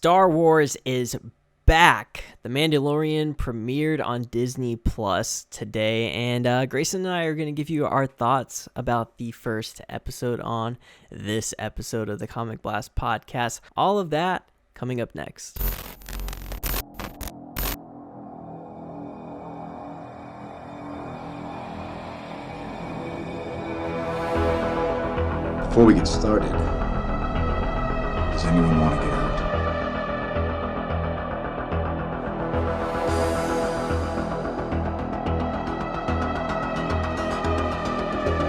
Star Wars is back. The Mandalorian premiered on Disney Plus today, and Grayson and I are going to give you our thoughts about the first episode on this episode of the Comic Blast podcast. All of that coming up next. Before we get started, does anyone want to get out?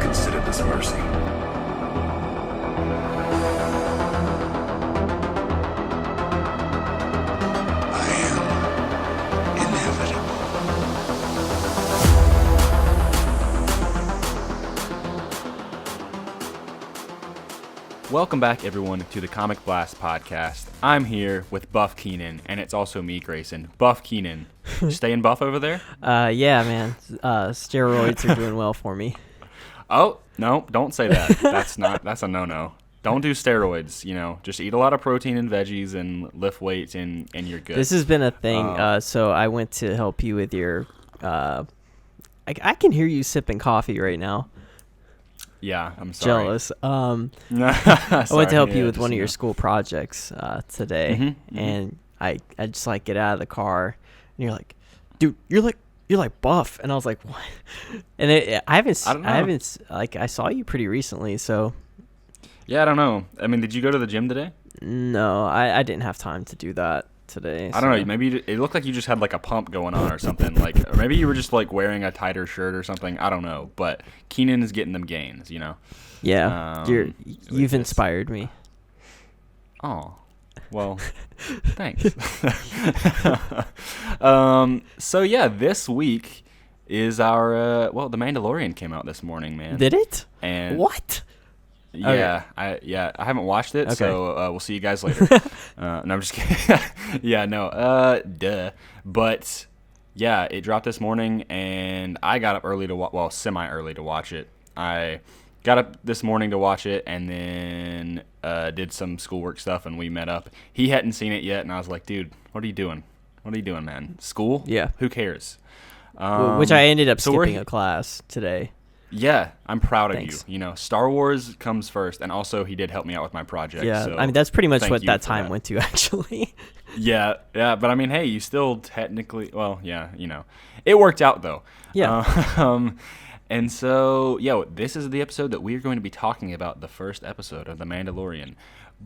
Consider this mercy. I am inevitable. Welcome back, everyone, to the Comic Blast podcast. I'm here with Buff Keenan, and it's also me, Grayson. Buff Keenan, staying buff over there? Yeah, man. Steroids are doing well for me. Oh, no, don't say that. That's a no-no. Don't do steroids, just eat a lot of protein and veggies and lift weights and you're good. This has been a thing. So I went to help you with your, I can hear you sipping coffee right now. Yeah, I'm sorry. Jealous. I went to help you with one of your school projects today, and I just get out of the car, and you're like, dude, you're like buff, and I was like, what? And I saw you pretty recently, so. Yeah, I don't know. I mean, did you go to the gym today? No, I didn't have time to do that today. I don't know. Maybe it looked like you just had a pump going on or something. Or maybe you were just wearing a tighter shirt or something. I don't know. But Keenan is getting them gains, Yeah, you've inspired me. Oh, well, thanks. So yeah, this week is our The Mandalorian came out this morning, man. Did it? And what? Yeah, okay. I haven't watched it, okay. So we'll see you guys later. No, I'm just kidding. Yeah, no, duh. But yeah, it dropped this morning, and I got up early to semi-early to watch it. I got up this morning to watch it, and then did some schoolwork stuff, and we met up. He hadn't seen it yet, and I was like, dude, what are you doing? What are you doing, man? School? Yeah. Who cares? Which I ended up skipping a class today. Yeah, I'm proud of Thanks. you. Star Wars comes first, and also he did help me out with my project. Yeah, so I mean, that's pretty much what that time that. went to, actually. Yeah, but I mean, hey, you still technically, it worked out, though. Yeah. And so, this is the episode that we are going to be talking about, the first episode of The Mandalorian.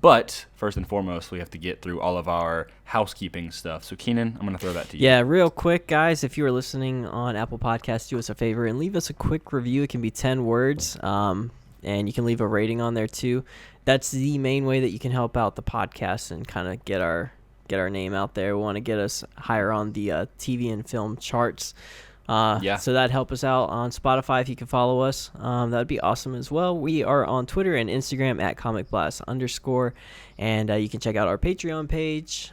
But first and foremost, we have to get through all of our housekeeping stuff. So, Keenan, I'm going to throw that to you. Yeah, real quick, guys, if you are listening on Apple Podcasts, do us a favor and leave us a quick review. It can be 10 words, and you can leave a rating on there, too. That's the main way that you can help out the podcast and kind of get our name out there. We want to get us higher on the TV and film charts. So that'd help us out on Spotify if you can follow us. That'd be awesome as well. We are on Twitter and Instagram at comicblast_, and you can check out our Patreon page.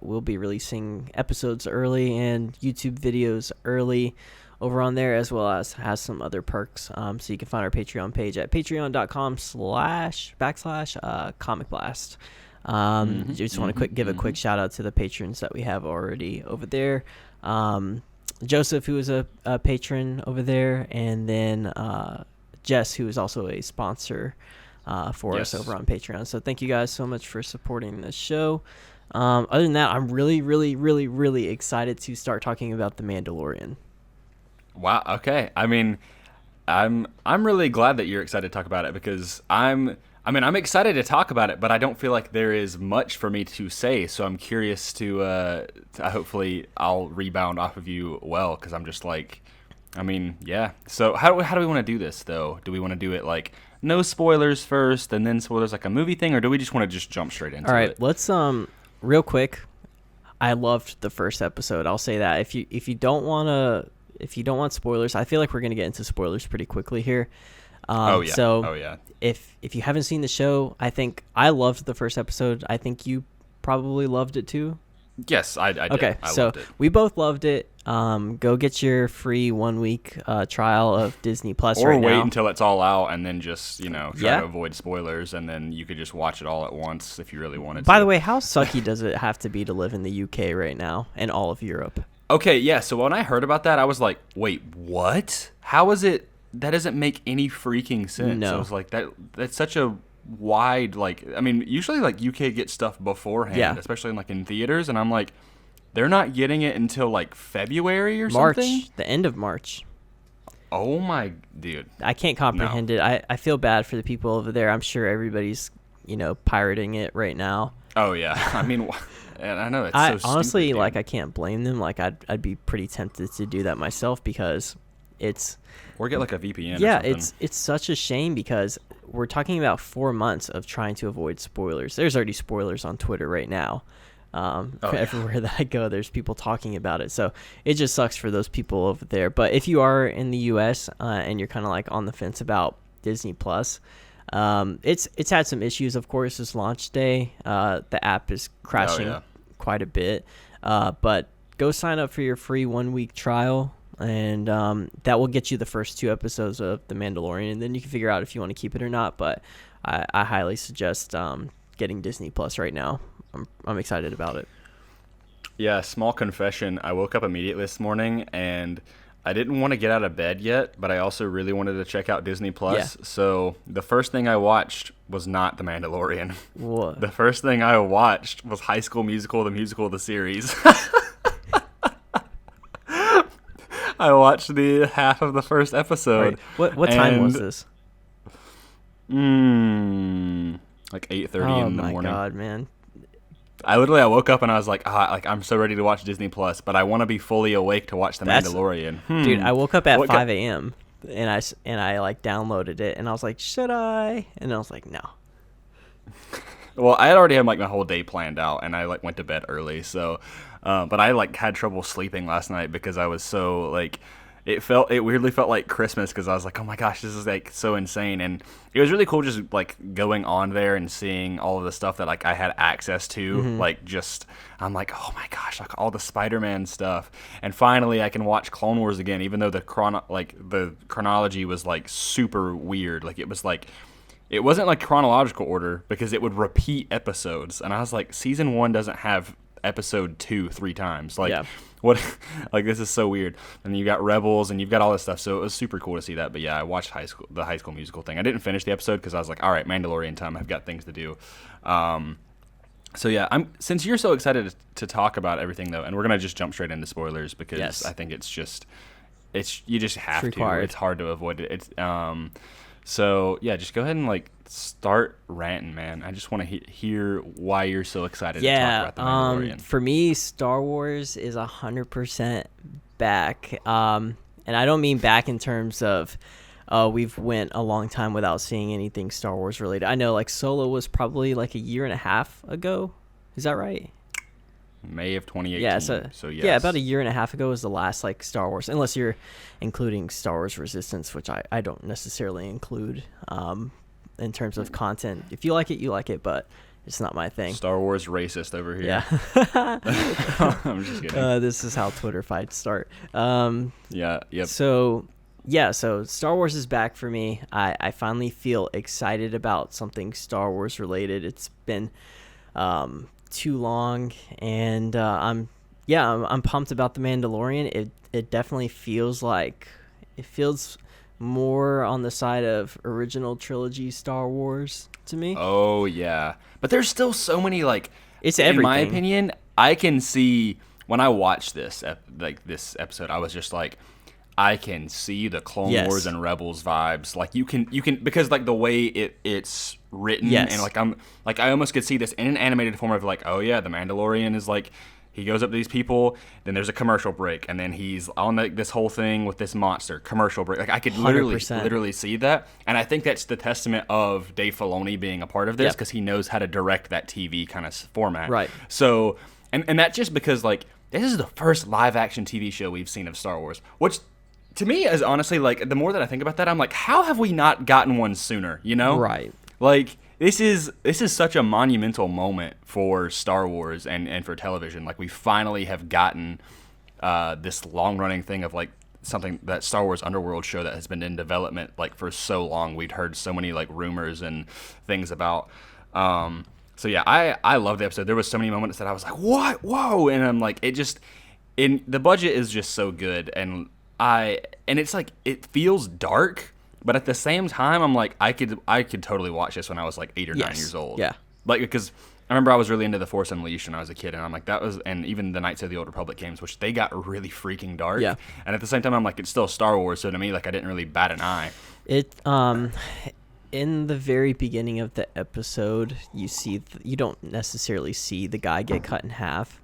We'll be releasing episodes early and YouTube videos early over on there, as well as has some other perks. So you can find our Patreon page at patreon.com/comicblast. Just want to give a quick shout out to the patrons that we have already over there. Joseph, who is a patron over there, and then Jess, who is also a sponsor for us over on Patreon. So thank you guys so much for supporting the show. Other than that, I'm really, really, really, really excited to start talking about The Mandalorian. Wow. Okay. I mean, I'm really glad that you're excited to talk about it, because I'm excited to talk about it, but I don't feel like there is much for me to say. So I'm curious to hopefully I'll rebound off of you well, because I'm just yeah. So how do we want to do this, though? Do we want to do it no spoilers first, and then spoilers like a movie thing, or do we just want to just jump straight into it? All right, let's real quick. I loved the first episode. I'll say that if you don't want spoilers, I feel like we're gonna get into spoilers pretty quickly here. So if you haven't seen the show, I think I loved the first episode. I think you probably loved it too. Yes, I did. Okay, I so loved it. we both loved it. go get your free 1 week trial of Disney Plus or right wait now. until it's all out and then just try to avoid spoilers, and then you could just watch it all at once if you really wanted to. By the way, how sucky does it have to be to live in the UK right now and all of Europe? Okay, yeah. So when I heard about that, I was like, wait, what? How is it? That doesn't make any freaking sense. No. I was like, that's such a wide, usually like UK gets stuff beforehand, especially in theaters, and I'm like, they're not getting it until like February or something? The end of March. Oh my, dude. I can't comprehend it. I feel bad for the people over there. I'm sure everybody's, pirating it right now. Oh yeah. I mean, and I know it's so honestly, stupid, I can't blame them. I'd be pretty tempted to do that myself because it's... Or get like a VPN Yeah, or something. it's such a shame because we're talking about 4 months of trying to avoid spoilers. There's already spoilers on Twitter right now. Everywhere that I go, there's people talking about it. So it just sucks for those people over there. But if you are in the U.S. And you're kind of on the fence about Disney Plus, it's had some issues, of course, this launch day. The app is crashing quite a bit. But go sign up for your free 1 week trial. And that will get you the first 2 episodes of The Mandalorian, and then you can figure out if you want to keep it or not. But I highly suggest getting Disney Plus right now. I'm excited about it. Yeah, small confession. I woke up immediately this morning, and I didn't want to get out of bed yet, but I also really wanted to check out Disney Plus. Yeah. So the first thing I watched was not The Mandalorian. What? The first thing I watched was High School Musical, the series. I watched the half of the first episode. Right. What time was this? Like 8:30 in the morning. Oh my god, man! I woke up and I was like, I'm so ready to watch Disney Plus, but I want to be fully awake to watch The Mandalorian. Dude, I woke up at 5 a.m. and I downloaded it and I was like, should I? And I was like, no. Well, I had already had my whole day planned out, and I went to bed early. So, but I had trouble sleeping last night because I was so it weirdly felt like Christmas because I was like, oh my gosh, this is so insane, and it was really cool just going on there and seeing all of the stuff that I had access to. Mm-hmm. I'm like, oh my gosh, all the Spider-Man stuff, and finally I can watch Clone Wars again, even though the chronology was super weird. It wasn't chronological order because it would repeat episodes, and I was like, season 1 doesn't have episode 2 3 times. What? This is so weird. And you got Rebels, and you've got all this stuff. So it was super cool to see that. But yeah, I watched the High School Musical thing. I didn't finish the episode because I was like, all right, Mandalorian time. I've got things to do. So yeah, since you're so excited to talk about everything though, and we're gonna just jump straight into spoilers because I think you just have to. Required. It's hard to avoid it. So yeah, just go ahead and start ranting, man. I just want to hear why you're so excited to talk about The Mandalorian. For me, Star Wars is 100% back. And I don't mean back in terms of we've went a long time without seeing anything Star Wars related. I know Solo was probably a year and a half ago. Is that right? May of 2018. Yeah, so yes. Yeah, about a year and a half ago was the last Star Wars, unless you're including Star Wars Resistance, which I don't necessarily include in terms of content. If you like it, you like it, but it's not my thing. Star Wars racist over here. Yeah. I'm just kidding. This is how Twitter fights start. Yeah, yep. So Star Wars is back for me. I finally feel excited about something Star Wars related. It's been too long, and I'm pumped about The Mandalorian. It definitely feels more on the side of original trilogy Star Wars to me. Oh yeah, but there's still so many it's in everything. my opinion. I can see when I watched this this episode, I was just I can see the Clone Wars and Rebels vibes. You can because the way it's written, and I almost could see this in an animated form of oh yeah, the Mandalorian is he goes up to these people, then there's a commercial break, and then he's on this whole thing with this monster, commercial break. I could literally see that, and I think that's the testament of Dave Filoni being a part of this because he knows how to direct that TV kind of format. Right. So, and that's just because this is the first live action TV show we've seen of Star Wars, which to me is honestly the more that I think about that, I'm how have we not gotten one sooner? Right. This is such a monumental moment for Star Wars and for television. We finally have gotten this long running thing of like something, that Star Wars Underworld show that has been in development like for so long. We'd heard so many like rumors and things about. So yeah, I love the episode. There was so many moments that I was like, what? Whoa! And I'm like, the budget is just so good, and it's like, it feels dark, but at the same time, I'm like, I could totally watch this when I was like 8 or 9 years old. Yeah. Like, because I remember I was really into The Force Unleashed when I was a kid, and I'm like, and even the Knights of the Old Republic games, which they got really freaking dark. Yeah. And at the same time, I'm like, it's still Star Wars, so to me, like, I didn't really bat an eye. In the very beginning of the episode, you don't necessarily see the guy get cut in half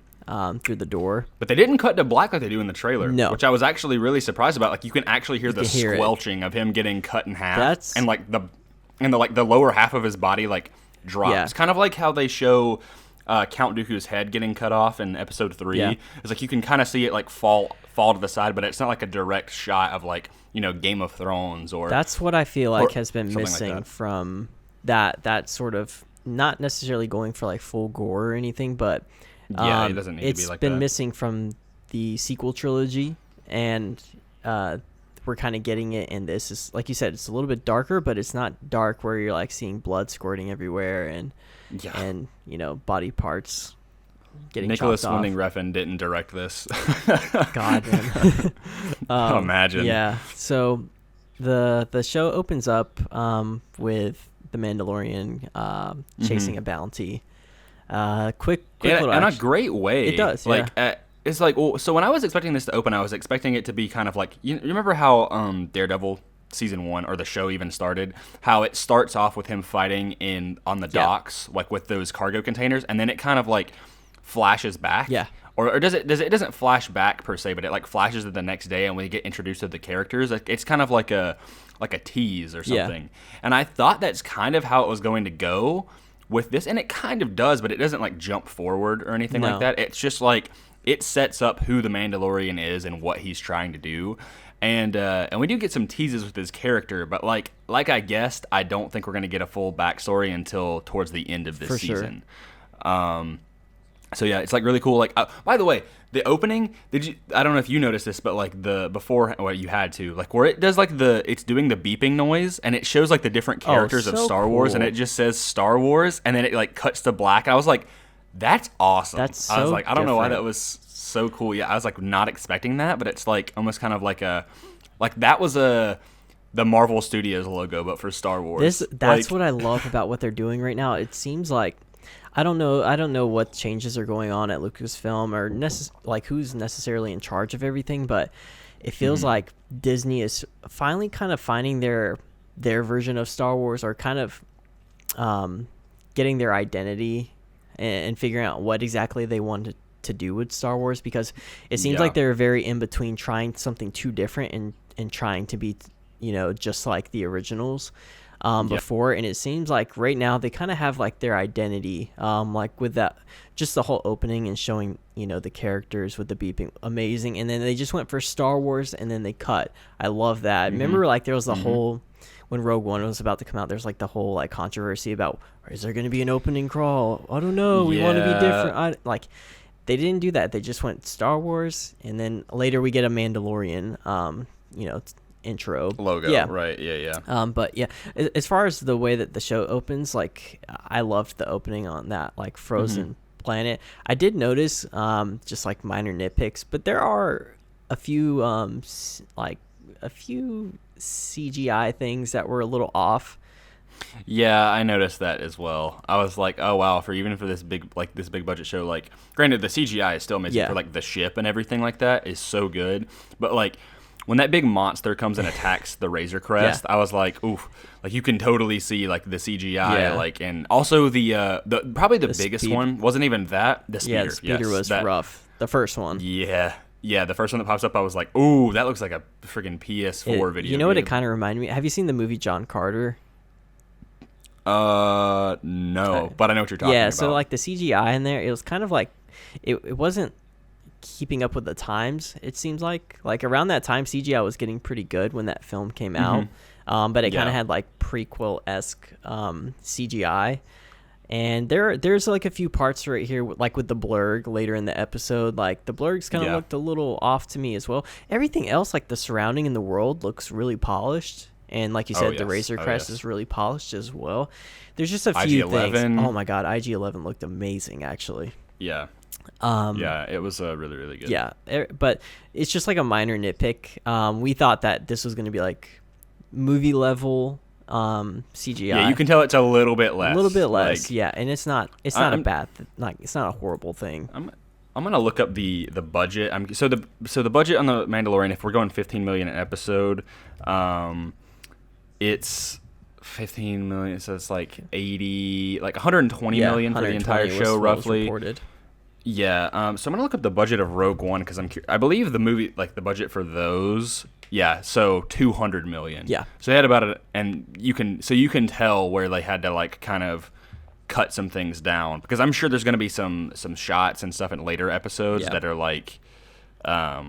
through the door. But they didn't cut to black like they do in the trailer. No. Which I was actually really surprised about. Like, you can actually hear the squelching of him getting cut in half. And like the lower half of his body like drops. Yeah. Kind of like how they show Count Dooku's head getting cut off in episode 3. Yeah. It's like you can kind of see it like fall to the side, but it's not like a direct shot of like, Game of Thrones or... That's what I feel like has been missing like from that sort of, not necessarily going for like full gore or anything, but it doesn't need to be like that. It's been missing from the sequel trilogy, and we're kind of getting it in this. Is, like you said, it's a little bit darker, but it's not dark where you're like seeing blood squirting everywhere and body parts getting Nicholas chopped off. Winding Refn didn't direct this. God, man. Imagine. Yeah. So the show opens up with the Mandalorian chasing a bounty. Quick little in a action. great way. It does. Like yeah. It's like, well, so when I was expecting this to open, I was expecting it to be kind of like, you remember how Daredevil season 1 or the show even started, how it starts off with him fighting on the docks, like with those cargo containers, and then it kind of like flashes back. Yeah. Or does it doesn't flash back per se, but it like flashes to the next day, and we get introduced to the characters. Like, it's kind of like a tease or something. Yeah. And I thought that's kind of how it was going to go with this, and it kind of does, but it doesn't like jump forward or anything like that. It's just like it sets up who the Mandalorian is and what he's trying to do. And we do get some teases with his character, but like I guessed, I don't think we're going to get a full backstory until towards the end of this season. Sure. So yeah, it's like really cool. Like, by the way, the opening, I don't know if you noticed this, but like you had to, like where it does like it's doing the beeping noise, and it shows like the different characters of Star Wars, and it just says Star Wars, and then it like cuts to black. I was like, that's awesome. I was like, I don't know why that was so cool. Yeah, I was like not expecting that, but it's like almost kind of like that was the Marvel Studios logo, but for Star Wars. That's what I love about what they're doing right now. It seems like, I don't know what changes are going on at Lucasfilm or who's necessarily in charge of everything, but it feels like Disney is finally kind of finding their version of Star Wars, or kind of getting their identity and figuring out what exactly they want to do with Star Wars, because it seems like they're very in between trying something too different and trying to be, just like the originals. Before, and it seems like right now they kind of have like their identity, like with that, just the whole opening and showing the characters with the beeping, amazing. And then they just went for Star Wars, and then they cut. I love that. Remember, like there was the whole, when Rogue One was about to come out, there's like the whole like controversy about, is there going to be an opening crawl? I don't know. We want to be different. They didn't do that. They just went Star Wars, and then later we get a Mandalorian, intro logo. Right. Yeah. But yeah, as far as the way that the show opens, like I loved the opening on that like frozen planet. I did notice just like minor nitpicks, but there are a few CGI things that were a little off. Yeah, I noticed that as well. I was like, oh wow, for this big budget show, like granted the CGI is still amazing for like the ship and everything like that is so good, but like when that big monster comes and attacks the Razor Crest, I was like, oof, like you can totally see like the CGI, like, and also the probably the biggest one wasn't even that. The speeder, the speeder was rough. The first one. Yeah, the first one that pops up, I was like, ooh, that looks like a freaking PS4 video. You know what it kind of reminded me? Have you seen the movie John Carter? No, but I know what you're talking about. Yeah, so like the CGI in there, it was kind of like, it wasn't keeping up with the times. It seems like around that time CGI was getting pretty good when that film came out, but it kind of had like prequel-esque CGI, And there's like a few parts right here, like with the blurg later in the episode. Like the blurgs kind of looked a little off to me as well. Everything else, like the surrounding in the world, looks really polished. And like you said, the Razor Crest is really polished as well. There's just a few things. Oh my God, IG-11 looked amazing, actually. Yeah. It was really, really good. Yeah, but it's just like a minor nitpick. We thought that this was going to be like movie level CGI. Yeah, you can tell it's a little bit less. A little bit less, yeah, and it's not a bad, it's not a horrible thing. I'm gonna look up the budget. So the budget on the Mandalorian, if we're going 15 million an episode, it's 15 million. So it's like 120 million for the entire show, roughly. Reported. Yeah. So I'm gonna look up the budget of Rogue One because I believe the movie, like the budget for those. Yeah, so 200 million. Yeah. So they had about it, and you can tell where they had to like kind of cut some things down because I'm sure there's going to be some shots and stuff in later episodes that are like that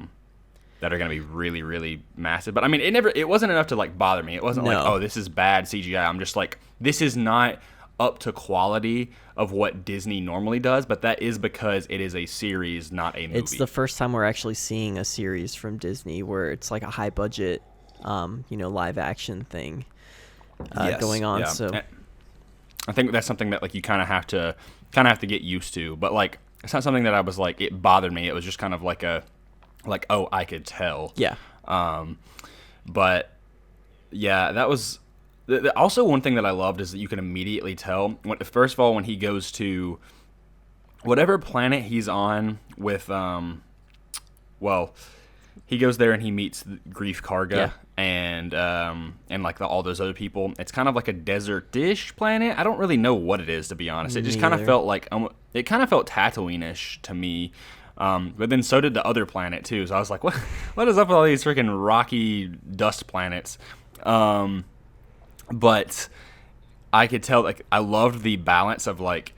are going to be really, really massive. But I mean, it wasn't enough to like bother me. It wasn't like, oh, this is bad CGI. I'm just like, this is not up to quality of what Disney normally does, but that is because it is a series, not a movie. It's the first time we're actually seeing a series from Disney where it's like a high budget, live action thing going on. Yeah. So I think that's something that like you kind of have to get used to. But like, it's not something that I was like it bothered me. It was just kind of like oh, I could tell. Yeah. But yeah, that was. Also, one thing that I loved is that you can immediately tell. First of all, when he goes to whatever planet he's on with, he goes there and he meets Grief Karga and like all those other people. It's kind of like a desert-ish planet. I don't really know what it is, to be honest. It just kind of felt like it kind of felt Tatooine-ish to me. But then so did the other planet too. So I was like, what is up with all these freaking rocky dust planets? But I could tell, like, I loved the balance of, like,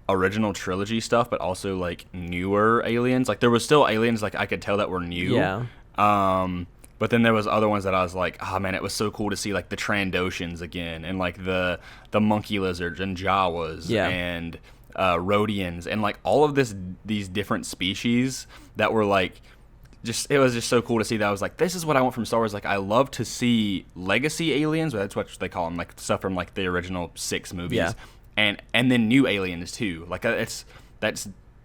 original trilogy stuff, but also, like, newer aliens. Like, there was still aliens, like, I could tell that were new. Yeah. But then there was other ones that I was like, oh, man, it was so cool to see, like, the Trandoshans again, and, like, the monkey lizards and Jawas and Rhodians, and, like, all of these different species that were, like, it was just so cool to see that. I was like, this is what I want from Star Wars. Like, I love to see legacy aliens, but that's what they call them, like stuff from like the original 6 movies, and then new aliens too. Like that's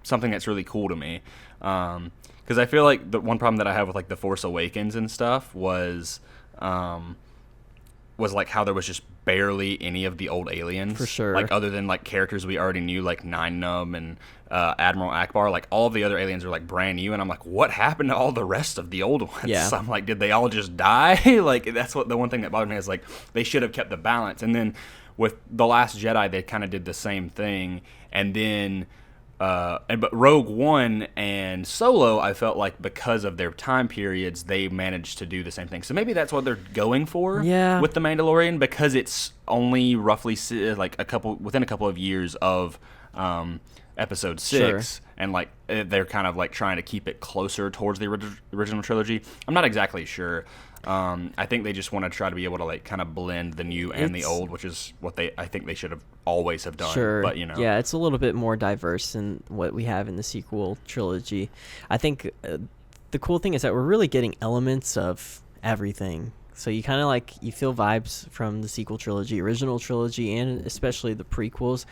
something that's really cool to me, because I feel like the one problem that I have with like the Force Awakens and stuff was like how there was just barely any of the old aliens. For sure. Like other than like characters we already knew, like Nine Nub and Admiral Akbar. Like all of the other aliens are like brand new, and I'm like, what happened to all the rest of the old ones? Yeah. I'm like, did they all just die? Like that's what the one thing that bothered me is like they should have kept the balance. And then with The Last Jedi, they kind of did the same thing, and then. But Rogue One and Solo, I felt like because of their time periods, they managed to do the same thing. So maybe that's what they're going for with The Mandalorian, because it's only roughly like within a couple of years of Episode 6, and like they're kind of like trying to keep it closer towards the original trilogy. I'm not exactly sure. I think they just want to try to be able to like kind of blend the new and the old, which is what I think they should have always have done. Sure. But yeah, it's a little bit more diverse than what we have in the sequel trilogy. I think the cool thing is that we're really getting elements of everything. So you kind of like you feel vibes from the sequel trilogy, original trilogy, and especially the prequels.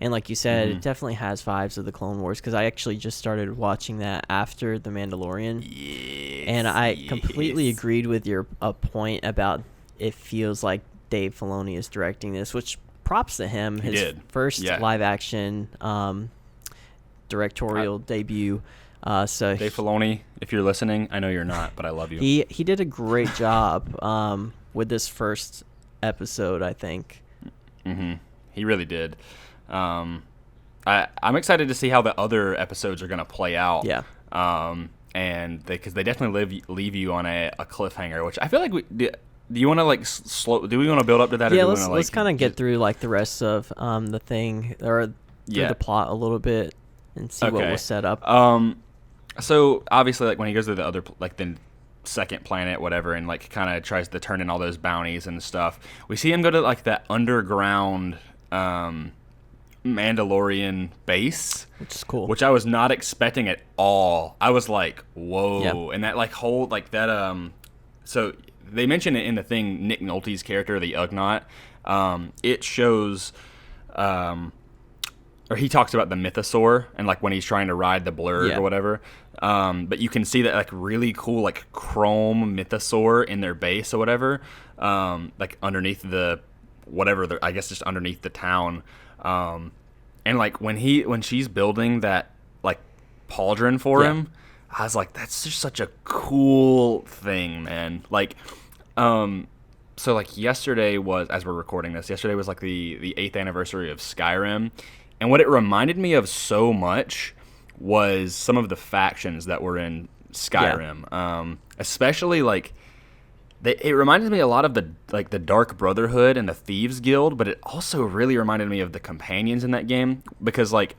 And like you said, it definitely has vibes of the Clone Wars, because I actually just started watching that after The Mandalorian. Yes, and I completely agreed with your point about it feels like Dave Filoni is directing this, which props to him. His first live-action directorial debut. So Dave Filoni, if you're listening, I know you're not, but I love you. He did a great job with this first episode, I think. Mm-hmm. He really did. I'm excited to see how the other episodes are going to play out. Yeah. And because they definitely leave you on a cliffhanger, which I feel like do you want to like do we want to build up to that? Yeah, or let's kind of get through like the rest of the thing or through the plot a little bit and see what was set up. So obviously, like when he goes to the other like the second planet, whatever, and like kind of tries to turn in all those bounties and stuff, we see him go to like that underground Mandalorian base, which is cool. Which I was not expecting at all. I was like, whoa. Yep. And that like whole like that so they mention it in the thing, Nick Nolte's character, the Ugnaught. It shows or he talks about the mythosaur and like when he's trying to ride the blurg or whatever. But you can see that like really cool like chrome mythosaur in their base or whatever. Like underneath the whatever, I guess just underneath the town. And like when she's building that like pauldron for him, I was like, that's just such a cool thing, man. Like, so like yesterday was, as we're recording this, yesterday was like the 8th anniversary of Skyrim. And what it reminded me of so much was some of the factions that were in Skyrim. Especially like, it reminded me a lot of the Dark Brotherhood and the Thieves Guild, but it also really reminded me of the Companions in that game, because like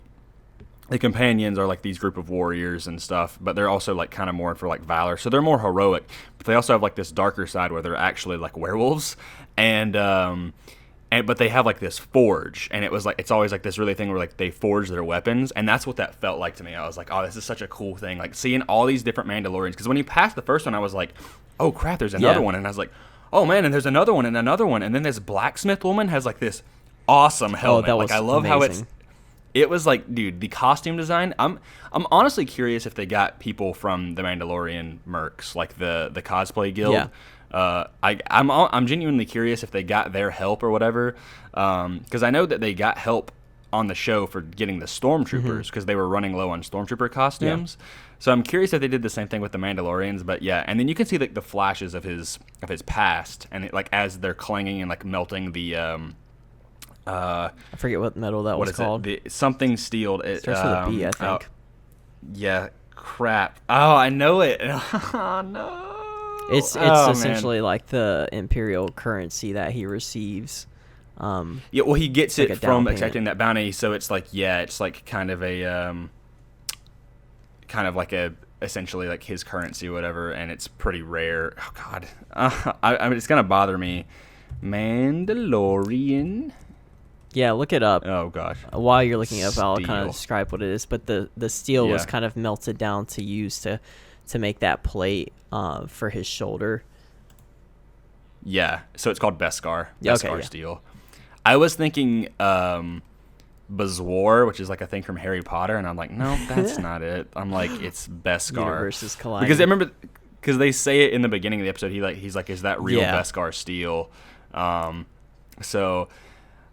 the Companions are like these group of warriors and stuff, but they're also like kind of more for like valor, so they're more heroic. But they also have like this darker side where they're actually like werewolves, and but they have like this forge, and it was like it's always like this really thing where like they forge their weapons, and that's what that felt like to me. I was like, oh, this is such a cool thing, like seeing all these different Mandalorians, because when you passed the first one, I was like, oh crap, there's another one, and I was like, oh man, and there's another one, and then this blacksmith woman has like this awesome helmet. That was like I love amazing. how it was like, dude, the costume design. I'm honestly curious if they got people from the Mandalorian mercs, like the cosplay guild. Yeah. I'm genuinely curious if they got their help or whatever, because I know that they got help on the show for getting the stormtroopers, because they were running low on stormtrooper costumes. Yeah. So I'm curious if they did the same thing with the Mandalorians. But yeah, and then you can see like the flashes of his past, and it, like as they're clanging and like melting the I forget what metal that was called. Something steel. It starts with a B, I think. Yeah, crap. Oh, I know it. Oh no. It's essentially like the Imperial currency that he receives. Yeah, well, he gets it like from accepting that bounty, so it's like, yeah, it's like kind of like a essentially like his currency or whatever, and it's pretty rare. Oh God, I mean, it's gonna bother me. Mandalorian. Yeah, look it up. Oh gosh. While you're looking it up, I'll kind of describe what it is. But the steel was kind of melted down to use to make that plate for his shoulder. Yeah, so it's called Beskar. Beskar Okay, steel. I was thinking Bazwar, which is like a thing from Harry Potter, and I'm like, no, that's not it. I'm like, it's Beskar. Universes colliding. Because I remember, because they say it in the beginning of the episode. He's like, is that real Beskar steel? So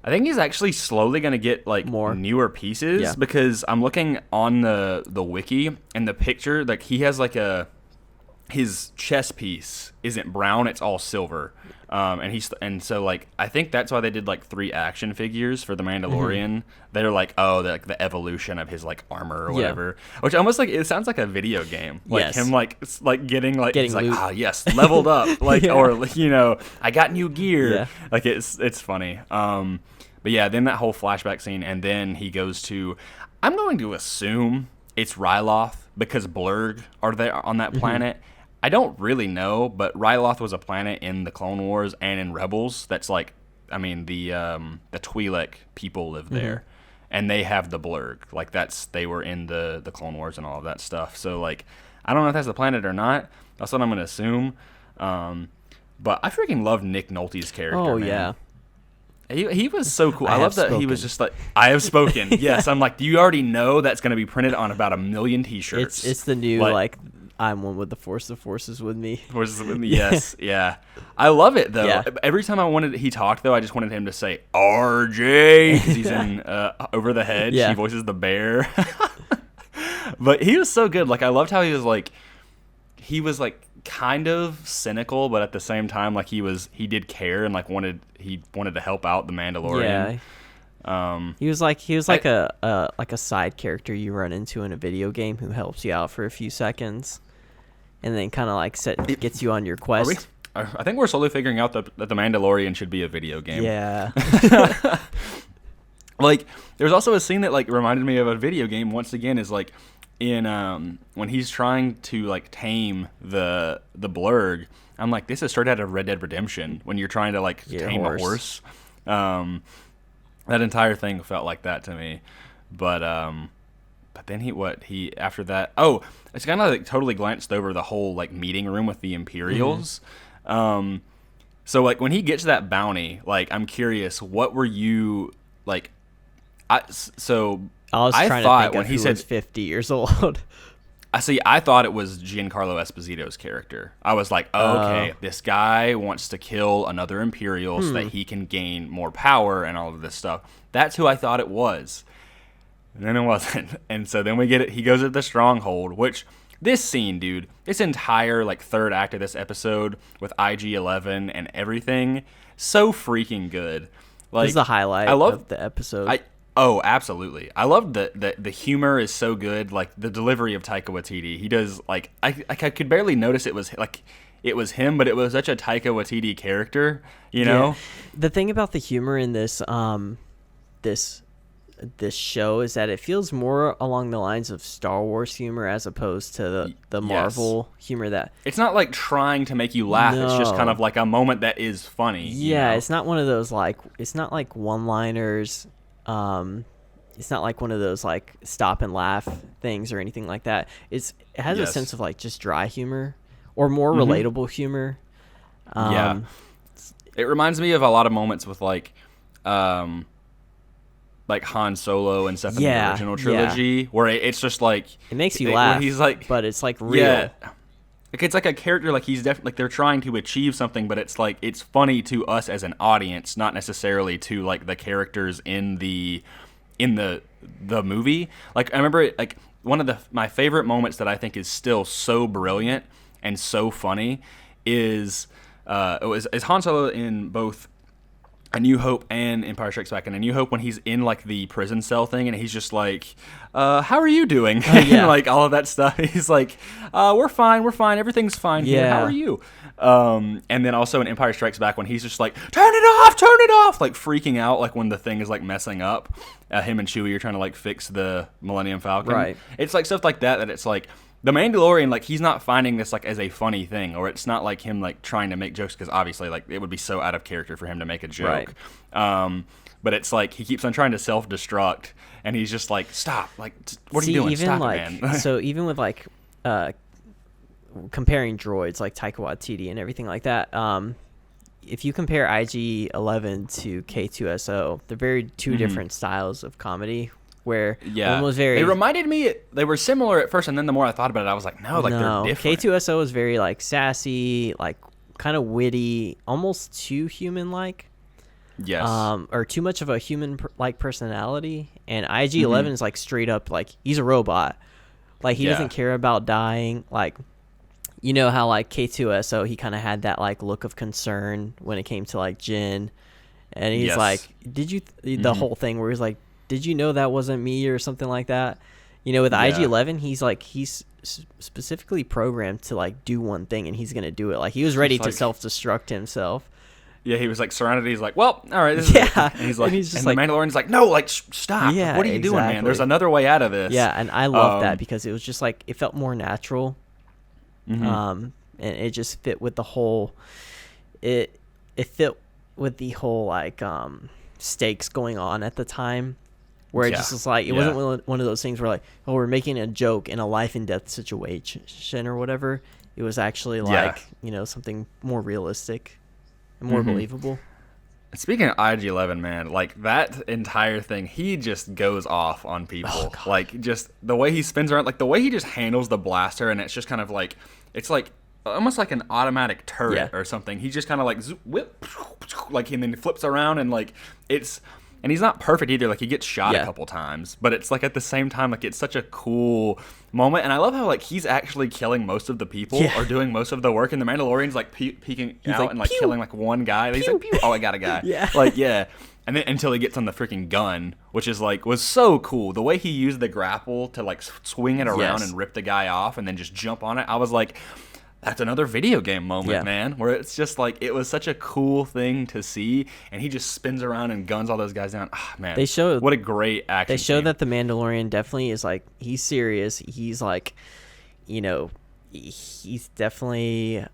I think he's actually slowly going to get like more newer pieces, because I'm looking on the wiki, and the picture, like he has like his chest piece isn't brown, it's all silver. And so like I think that's why they did like 3 action figures for the Mandalorian. They're like, oh, like the evolution of his like armor or whatever, which almost like, it sounds like a video game, like him like getting he's like, ah, yes, leveled up, like or you know, I got new gear. Like it's funny. But yeah, then that whole flashback scene, and then he goes to, I'm going to assume it's Ryloth, because Blurg are there on that planet. I don't really know, but Ryloth was a planet in the Clone Wars and in Rebels that's like, I mean, the Twi'lek people live there, and they have the Blurg. Like they were in the Clone Wars and all of that stuff. So like, I don't know if that's the planet or not. That's what I'm gonna assume. But I freaking love Nick Nolte's character. Oh man. Yeah. He was so cool. I love that he was just like, I have spoken. Yes, I'm like, do you already know that's going to be printed on about 1 million T-shirts? It's the new like I'm one with the Force. The Force is with me. Force is with me. Yes, yeah. I love it though. Yeah. Every time he talked though, I just wanted him to say RJ, because he's in Over the Hedge. He voices the bear. But he was so good. Like I loved how he was like kind of cynical, but at the same time, like he did care and like wanted to help out the Mandalorian. He was like a side character you run into in a video game who helps you out for a few seconds, and then kind of like gets you on your quest. I think we're slowly figuring out that the Mandalorian should be a video game. Yeah. Like there's also a scene that like reminded me of a video game once again, is like in when he's trying to like tame the blurg. I'm like, this is straight out of Red Dead Redemption, when you're trying to like tame a horse. That entire thing felt like that to me. But then he after that, oh, it's kind of like totally glanced over the whole like meeting room with the Imperials. So like when he gets that bounty, like I'm curious, what were you like? I was trying to think when he said 50 years old. I thought it was Giancarlo Esposito's character. I was like, okay, this guy wants to kill another Imperial so that he can gain more power and all of this stuff. That's who I thought it was. And then it wasn't. And so then we get it. He goes to the stronghold, which this scene, dude, this entire like third act of this episode with IG-11 and everything, so freaking good. Like, this is the highlight of the episode. Oh, absolutely. I love the humor is so good. Like the delivery of Taika Waititi. He does like I could barely notice it was him, but it was such a Taika Waititi character, you know? Yeah. The thing about the humor in this this show is that it feels more along the lines of Star Wars humor as opposed to the Marvel humor that it's not like trying to make you laugh. No. It's just kind of like a moment that is funny. Yeah, you know? It's not one of those like it's not like one-liners. It's not like one of those like stop and laugh things or anything like that. It has a sense of like just dry humor or more relatable humor. Yeah, it reminds me of a lot of moments with like Han Solo and stuff in the original trilogy, where it's just like it makes you laugh. He's like, but it's like real. Yeah. Like it's like a character, like he's definitely like they're trying to achieve something, but it's like it's funny to us as an audience, not necessarily to like the characters in the movie. Like I remember like one of my favorite moments that I think is still so brilliant and so funny is Han Solo in both A New Hope and Empire Strikes Back. And A New Hope when he's in like the prison cell thing and he's just like, how are you doing? And like all of that stuff. He's like, we're fine, everything's fine here. How are you? And then also in Empire Strikes Back when he's just like, turn it off, like freaking out like when the thing is like messing up. Him and Chewie are trying to like fix the Millennium Falcon. Right. It's like stuff like that it's like the Mandalorian, like he's not finding this like as a funny thing, or it's not like him like trying to make jokes, because obviously like it would be so out of character for him to make a joke. Right. But it's like he keeps on trying to self-destruct, and he's just like, stop, like what are you doing? Even Stop like, it, man. So even with like comparing droids like Taika Waititi and everything like that, if you compare IG-11 to K2SO, they're very two different styles of comedy. Where one was very, they reminded me, they were similar at first, and then the more I thought about it, I was like, no, they're different. K2SO was very like sassy, like kind of witty, almost too human-like. Yes. Or too much of a human-like personality. And IG-11 is like straight up like he's a robot. Like he doesn't care about dying. Like, you know how like K2SO, he kind of had that like look of concern when it came to like Jin, and he's like, did you the whole thing where he's like, did you know that wasn't me or something like that? You know, with IG-11, he's specifically programmed to like do one thing, and he's gonna do it. Like he was ready to self-destruct himself. Yeah, he was like surrounded. He's like, well, all right, this is it. And he's like, and the Mandalorian's like, no, like stop. Yeah, what are you doing, man? There's another way out of this. Yeah, and I love that because it was just like it felt more natural. And it just fit with the whole. It fit with the whole like stakes going on at the time. Where it just was like, it wasn't one of those things where like, oh, we're making a joke in a life and death situation or whatever. It was actually like, you know, something more realistic and more believable. Speaking of IG-11, man, like that entire thing, he just goes off on people. Like just the way he spins around, like the way he just handles the blaster, and it's just kind of like, it's like almost like an automatic turret or something. He just kind of like whip, like, and then flips around, and like and he's not perfect either. Like he gets shot a couple times, but it's like at the same time, like it's such a cool moment. And I love how like he's actually killing most of the people or doing most of the work, and the Mandalorian's like peeking out like, and like killing like one guy. He's like, pew. Oh, I got a guy. And then until he gets on the freaking gun, which is like was so cool. The way he used the grapple to like swing it around and rip the guy off, and then just jump on it. I was like, that's another video game moment, man, where it's just like it was such a cool thing to see, and he just spins around and guns all those guys down. Man, they show what a great action. They show that the Mandalorian definitely is like, he's serious. He's like, you know, he's definitely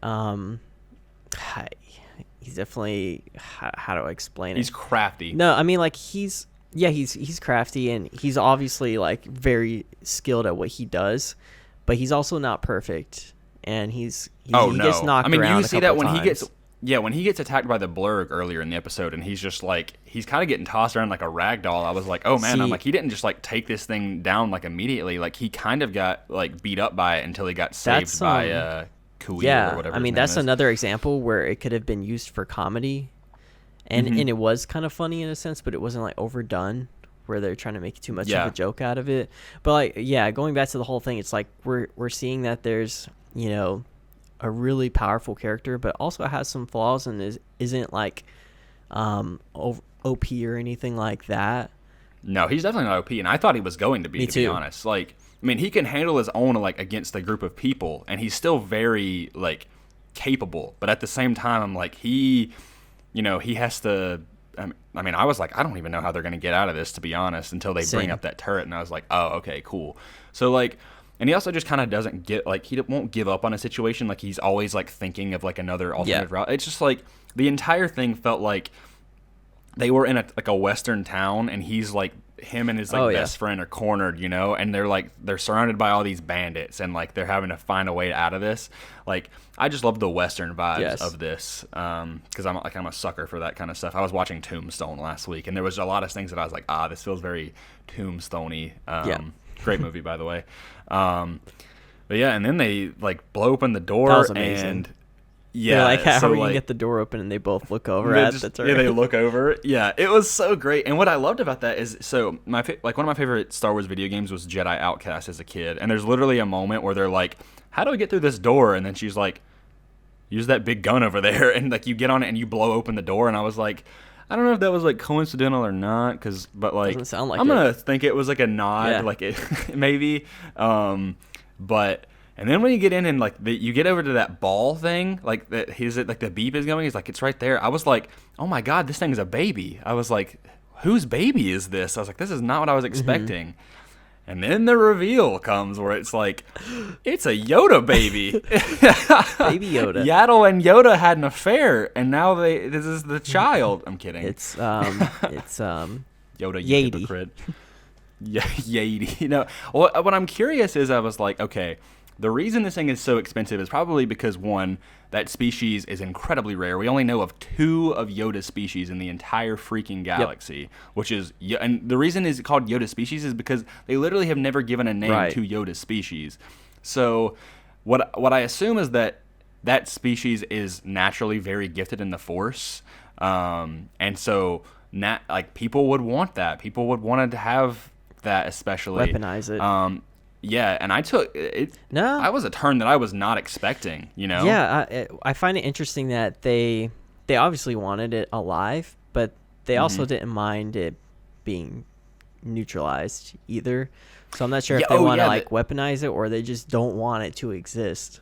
definitely, how do I explain it? He's crafty. No, I mean, like, he's crafty, and he's obviously, like, very skilled at what he does, but he's also not perfect, and he gets knocked around you see that when times. when he gets attacked by the blurg earlier in the episode, and he's just like, he's kind of getting tossed around like a rag doll. I was like, oh man, I'm like, he didn't just like take this thing down like immediately. Like, he kind of got like beat up by it until he got saved by Kui or whatever. I mean, that's another example where it could have been used for comedy, and it was kind of funny in a sense, but it wasn't like overdone where they're trying to make too much of a joke out of it. But like, going back to the whole thing, it's like we're seeing that there's, you know, a really powerful character, but also has some flaws and isn't like OP or anything like that. No, he's definitely not OP, and I thought he was going to be, be honest. Like, I mean, he can handle his own like against a group of people, and he's still very like capable. But at the same time, I'm like, he has to. I mean, I was like, I don't even know how they're going to get out of this, to be honest, until they bring up that turret, and I was like, oh, okay, cool. So like. And he also just kind of doesn't get, like, he won't give up on a situation. Like, he's always, like, thinking of, like, another alternative route. It's just, like, the entire thing felt like they were in, a Western town, and he's, like, him and his, like, best friend are cornered, you know? And they're surrounded by all these bandits, and, like, they're having to find a way out of this. Like, I just love the Western vibes of this, because I'm a sucker for that kind of stuff. I was watching Tombstone last week, and there was a lot of things that I was like, this feels very Tombstone-y. Great movie, by the way. But yeah, and then they like blow open the door. That was amazing. And like, how are we gonna get the door open? And they both look over at the turret. Yeah, they look over. Yeah, it was so great. And what I loved about that is, so one of my favorite Star Wars video games was Jedi Outcast as a kid. And there's literally a moment where they're like, "How do I get through this door?" And then she's like, "Use that big gun over there." And like you get on it and you blow open the door. And I was like, I don't know if that was like coincidental or not, but like, doesn't sound like I'm gonna think it was like a nod, like it maybe. But and then when you get in and like you get over to that ball thing, like that, like the beep is going. He's like, it's right there. I was like, oh my god, this thing is a baby. I was like, whose baby is this? I was like, this is not what I was expecting. And then the reveal comes where it's like, it's a Yoda baby. Baby Yoda. Yaddle and Yoda had an affair, and now this is the child. I'm kidding. It's Yoda, you Yady. hypocrite. Yeah, Yady. You know, what I'm curious is, I was like, okay, the reason this thing is so expensive is probably because, one, that species is incredibly rare. We only know of 2 of Yoda's species in the entire freaking galaxy, which is, and the reason it's called Yoda species is because they literally have never given a name to Yoda's species. So what I assume is that species is naturally very gifted in the Force, and so like people would want that. People would want to have that, especially weaponize it. Yeah, and I took it. No, I was a turn that I was not expecting. You know. Yeah, I find it interesting that they obviously wanted it alive, but they also didn't mind it being neutralized either. So I'm not sure if they want to like weaponize it, or they just don't want it to exist.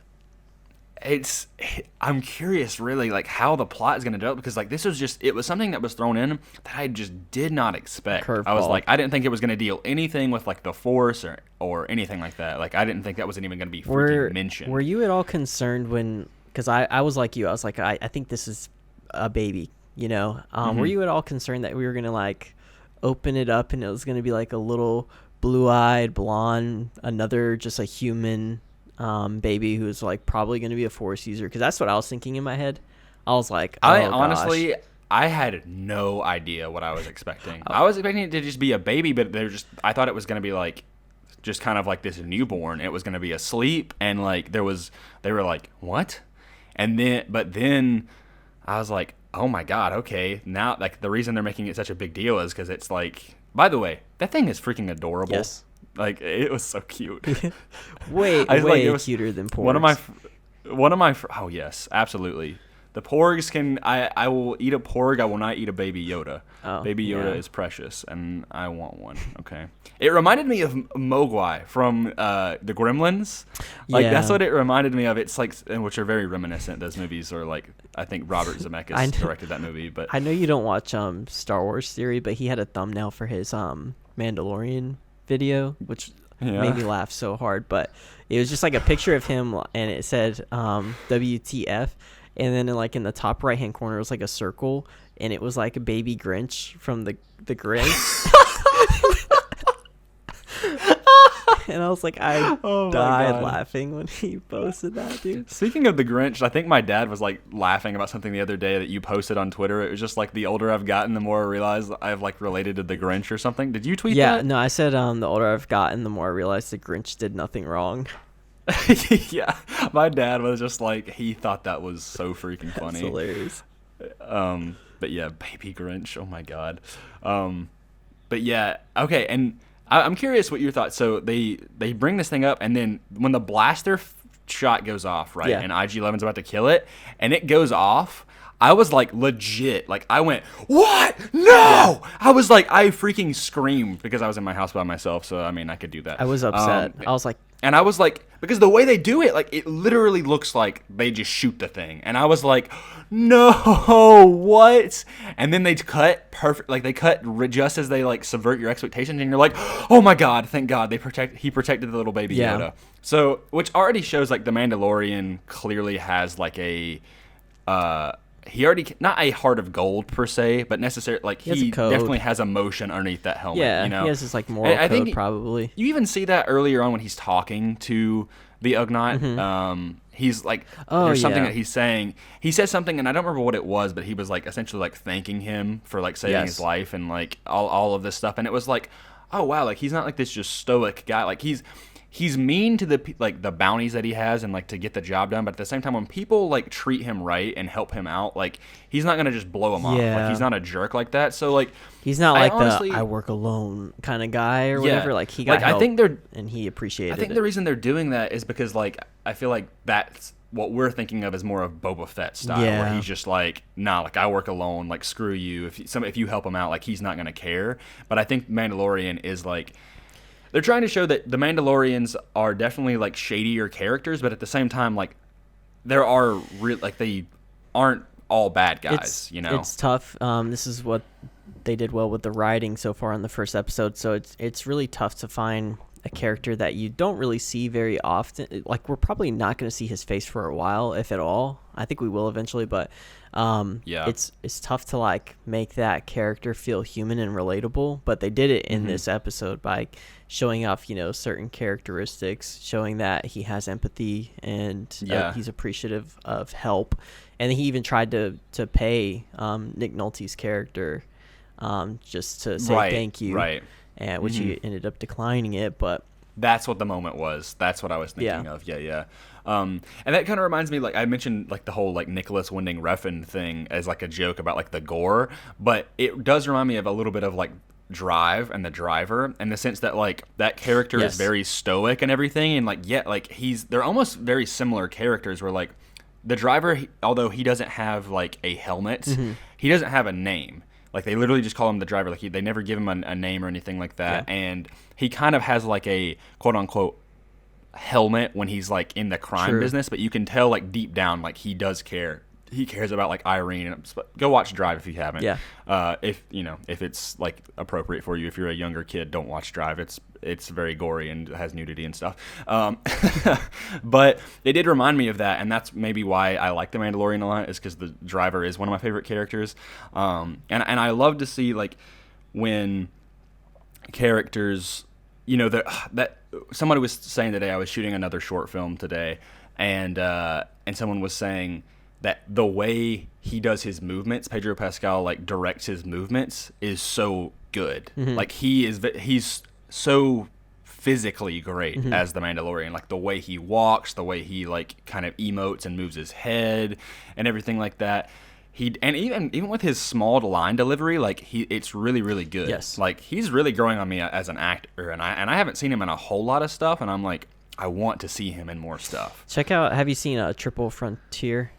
I'm curious really like how the plot is going to develop, because like it was something that was thrown in that I just did not expect. Curveball. I was like, I didn't think it was going to deal anything with like the Force or anything like that. Like I didn't think that wasn't even going to be freaking mentioned. Were you at all concerned when, because I was like you, I was like, I think this is a baby, you know? Were you at all concerned that we were going to like open it up and it was going to be like a little blue-eyed blonde, another just a human baby who's like probably going to be a Force user? Because that's what I was thinking in my head. I was like, honestly, I had no idea what I was expecting. I was expecting it to just be a baby, but I thought it was going to be like just kind of like this newborn. It was going to be asleep, and like they were like, what? And then I was like, oh my god, okay. Now like the reason they're making it such a big deal is because it's like, by the way, that thing is freaking adorable. Yes. Like it was so cute. way cuter than Porgs. One of my oh yes, absolutely. The Porgs can I will eat a Porg. I will not eat a Baby Yoda. Baby Yoda is precious, and I want one. Okay. It reminded me of Mogwai from the Gremlins. Like that's what it reminded me of. It's like, which are very reminiscent. Those movies are like, I think Robert Zemeckis directed that movie. But I know you don't watch Star Wars Theory, but he had a thumbnail for his Mandalorian video, which made me laugh so hard. But it was just like a picture of him, and it said WTF, and then in the top right hand corner was like a circle, and it was like a baby Grinch from the Grinch. And I was like, I died laughing when he posted that, dude. Speaking of the Grinch, I think my dad was like laughing about something the other day that you posted on Twitter. It was just like, the older I've gotten, the more I realize I've like related to the Grinch or something. Did you tweet that? Yeah, no, I said the older I've gotten, the more I realized the Grinch did nothing wrong. Yeah, my dad was just like, he thought that was so freaking funny. That's hilarious. But yeah, baby Grinch. Oh my god. But yeah, okay, and I'm curious what your thoughts. So they bring this thing up, and then when the blaster shot goes off, right, and IG-11's about to kill it, and it goes off, I was like legit, like I went, what? No! Yeah. I was like, I freaking screamed because I was in my house by myself. So I mean, I could do that. I was upset. I was like, and I was like, because the way they do it, like it literally looks like they just shoot the thing, and I was like, no, what? And then they cut perfect, like they cut just as they like subvert your expectations, and you're like, oh my god, thank God he protected the little baby Yoda. So, which already shows like the Mandalorian clearly has like a he already, not a heart of gold per se, but necessarily like he definitely has emotion underneath that helmet. Yeah, you know? He has this like moral code, think probably. You even see that earlier on when he's talking to the Ugnaught. Mm-hmm. He's like, there's something that he's saying. He says something, and I don't remember what it was, but he was like essentially like thanking him for like saving his life and like all of this stuff. And it was like, oh wow, like he's not like this just stoic guy. Like he's mean to the bounties that he has and like to get the job done, but at the same time when people like treat him right and help him out, like he's not gonna just blow him off. Like he's not a jerk like that. So like he's not like honestly, I work alone kind of guy or whatever. Like he got help, I think and he appreciated it. I think the reason they're doing that is because like I feel like that's what we're thinking of as more of Boba Fett style, where he's just like, nah, like I work alone, like screw you. If you help him out, like he's not gonna care. But I think Mandalorian is like, they're trying to show that the Mandalorians are definitely like shadier characters, but at the same time, like there are like they aren't all bad guys. It's tough. This is what they did well with the writing so far in the first episode. So it's really tough to find a character that you don't really see very often. Like we're probably not going to see his face for a while, if at all. I think we will eventually, but it's tough to like make that character feel human and relatable. But they did it in this episode by showing off, certain characteristics, showing that he has empathy and he's appreciative of help. And he even tried to pay Nick Nolte's character just to say thank you, and which he ended up declining it. But that's what the moment was. That's what I was thinking of. And that kind of reminds me, like I mentioned, like the whole like Nicholas Winding Refn thing as like a joke about like the gore, but it does remind me of a little bit of like Drive and the Driver, in the sense that like that character is very stoic and everything, and like they're almost very similar characters, where like the Driver, although he doesn't have like a helmet, he doesn't have a name. Like they literally just call him the Driver. Like they never give him a name or anything like that. Yeah. And he kind of has like a quote unquote helmet when he's like in the crime business, but you can tell like deep down like he does care. He cares about like Irene. Go watch Drive if you haven't. Yeah. If it's like appropriate for you. If you're a younger kid, don't watch Drive. It's very gory and has nudity and stuff. But they did remind me of that, and that's maybe why I like The Mandalorian a lot, is because the Driver is one of my favorite characters. And I love to see like when characters, that somebody was saying today, I was shooting another short film today, and someone was saying that the way he does his movements, Pedro Pascal like directs his movements, is so good. Like he's so physically great as the Mandalorian. Like the way he walks, the way he like kind of emotes and moves his head and everything like that. And even with his small line delivery, like it's really, really good. Yes. Like he's really growing on me as an actor, and I haven't seen him in a whole lot of stuff, and I'm like, I want to see him in more stuff. Have you seen Triple Frontier?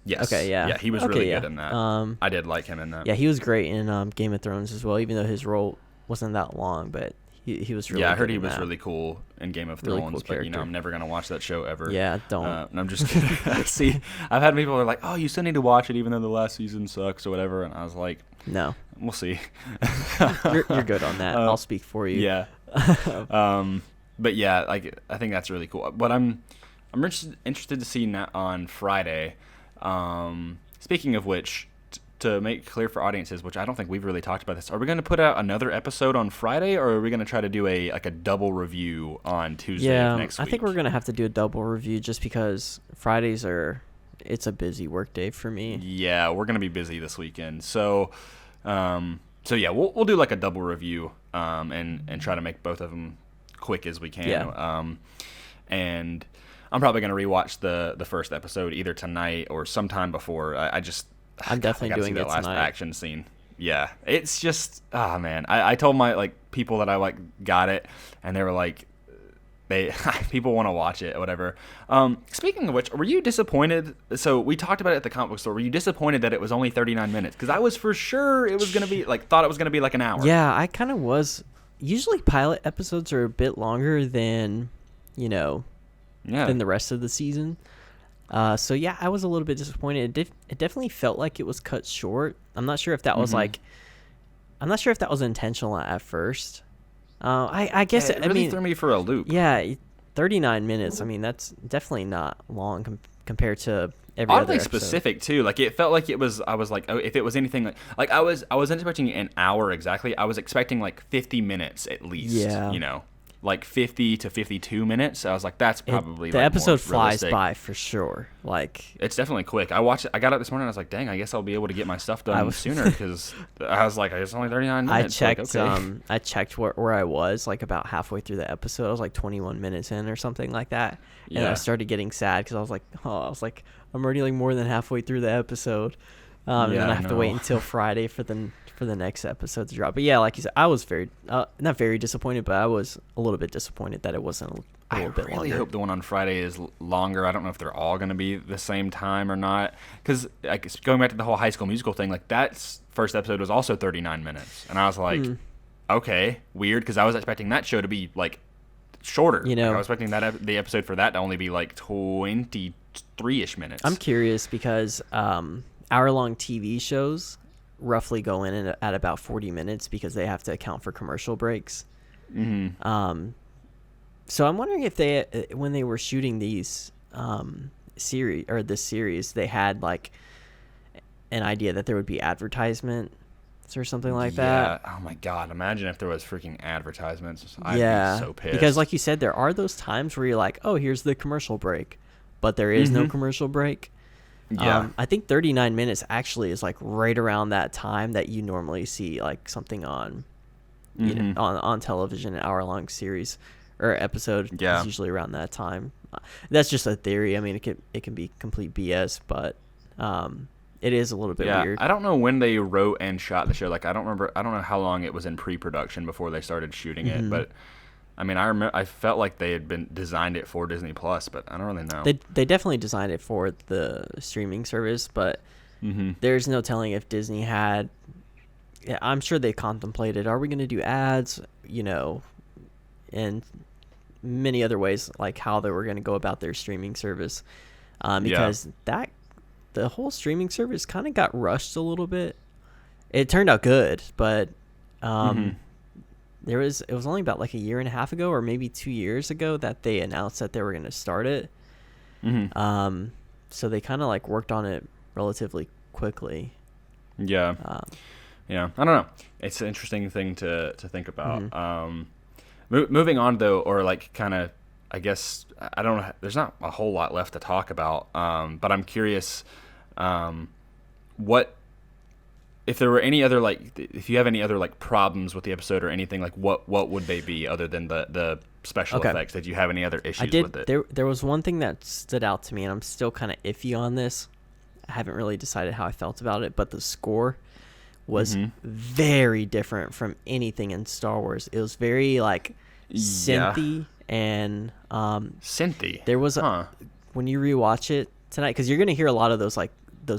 Yes. Okay, yeah. Yeah, he was really good in that. I did like him in that. Yeah, he was great in Game of Thrones as well, even though his role wasn't that long, but he was really good. Yeah, I heard he was really cool in Game of Thrones, cool, but I'm never going to watch that show ever. Yeah, don't. I'm just kidding. See, I've had people who are like, oh, you still need to watch it even though the last season sucks or whatever, and I was like, no. We'll see. You're good on that. I'll speak for you. Yeah. But yeah, like I think that's really cool. But I'm interested to see on Friday. Speaking of which, to make clear for audiences, which I don't think we've really talked about this, are we going to put out another episode on Friday, or are we going to try to do a double review on Tuesday of next week? I think we're going to have to do a double review just because Fridays it's a busy work day for me. Yeah, we're going to be busy this weekend. So yeah, we'll do like a double review and try to make both of them quick as we can. Yeah. And I'm probably going to rewatch the first episode either tonight or sometime before. I'm definitely doing that it last tonight. action scene. Yeah, it's just man. I told my people that I got it, and they were like, people want to watch it or whatever. Speaking of which, were you disappointed? So we talked about it at the comic book store. Were you disappointed that it was only 39 minutes? Because I was for sure it was gonna be thought it was gonna be like an hour. Yeah, I kind of was. Usually pilot episodes are a bit longer than than the rest of the season. So yeah, I was a little bit disappointed. It definitely felt like it was cut short. I'm not sure if that was I'm not sure if that was intentional at first. I guess it really threw me for a loop. Yeah, 39 minutes. I mean, that's definitely not long compared to every other episode. Specific too. It felt like it was. I was like, oh, if it was anything I wasn't expecting an hour exactly. I was expecting 50 minutes at least. Yeah. 50 to 52 minutes. I was like, that's probably the episode more flies realistic. by for sure. It's definitely quick. I watched it. I got up this morning. And I was like, dang, I guess I'll be able to get my stuff done sooner because I was like, it's only 39 minutes. I checked where I was about halfway through the episode. I was 21 minutes in or something like that, and I started getting sad because I was like, I'm already more than halfway through the episode, and then I have to wait until Friday for the next episode to drop. But yeah, like you said, I was not very disappointed, but I was a little bit disappointed that it wasn't a little bit longer. I really hope the one on Friday is longer. I don't know if they're all going to be the same time or not. Because going back to the whole High School Musical thing, that first episode was also 39 minutes. And I was like, okay, weird, because I was expecting that show to be shorter. I was expecting the episode for that to only be 23-ish minutes. I'm curious because hour-long TV shows roughly go in at about 40 minutes because they have to account for commercial breaks. Mm-hmm. So I'm wondering if they, when they were shooting these this series, they had an idea that there would be advertisements or something like that. Oh my God! Imagine if there was freaking advertisements. I'd be so pissed. Because like you said, there are those times where you're like, oh, here's the commercial break, but there is no commercial break. Yeah. I think 39 minutes actually is right around that time that you normally see something on, on television, an hour-long series or episode. Yeah. Is usually around that time. That's just a theory. I mean, it can be complete BS, but it is a little bit weird. I don't know when they wrote and shot the show. I don't remember. I don't know how long it was in pre-production before they started shooting it, but. I mean, I felt like they had been designed it for Disney Plus, but I don't really know. They definitely designed it for the streaming service, but there's no telling if Disney had. Yeah, I'm sure they contemplated, are we going to do ads, and many other ways, how they were going to go about their streaming service, because the whole streaming service kind of got rushed a little bit. It turned out good, but it was only about a year and a half ago or maybe 2 years ago that they announced that they were going to start it. So they kind of worked on it relatively quickly. Yeah. I don't know. It's an interesting thing to think about. Moving on though, or I guess I don't know. There's not a whole lot left to talk about. But I'm curious, what. If there were any other if you have any other problems with the episode or anything, what would they be other than the special effects? Did you have any other issues with it? There was one thing that stood out to me, and I'm still kind of iffy on this. I haven't really decided how I felt about it, but the score was very different from anything in Star Wars. It was very synthy and synthy. There was when you rewatch it tonight, because you're gonna hear a lot of those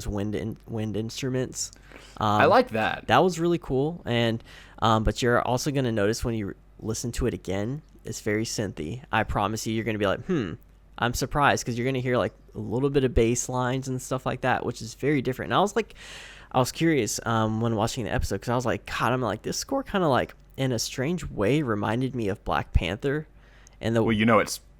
wind instruments. I like that. That was really cool, and but you're also gonna notice when you listen to it again, it's very synthy. I promise you're gonna be like, I'm surprised, because you're gonna hear a little bit of bass lines and stuff like that, which is very different. And I was curious when watching the episode, because I was like, God, this score kind of in a strange way reminded me of Black Panther, and well,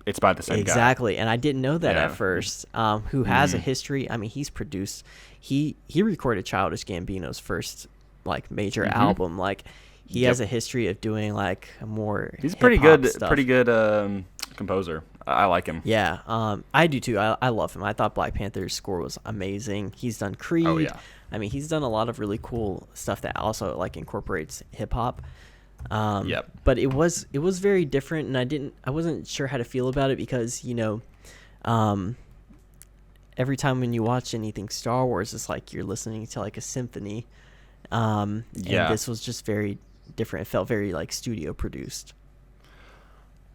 it's by the same guy. Exactly, and I didn't know that Yeah. at first. Who has a history? I mean, he's produced. He recorded Childish Gambino's first like major album. Like he has a history of doing like more. He's pretty hip-hop good. stuff. Pretty good composer. I like him. Yeah, I do too. I love him. I thought Black Panther's score was amazing. He's done Creed. Oh, yeah. I mean, he's done a lot of really cool stuff that also like incorporates hip hop. Yep. But it was very different, and I wasn't sure how to feel about it because every time when you watch anything Star Wars, it's like you're listening to like a symphony. And this was just very different. It felt very like studio produced.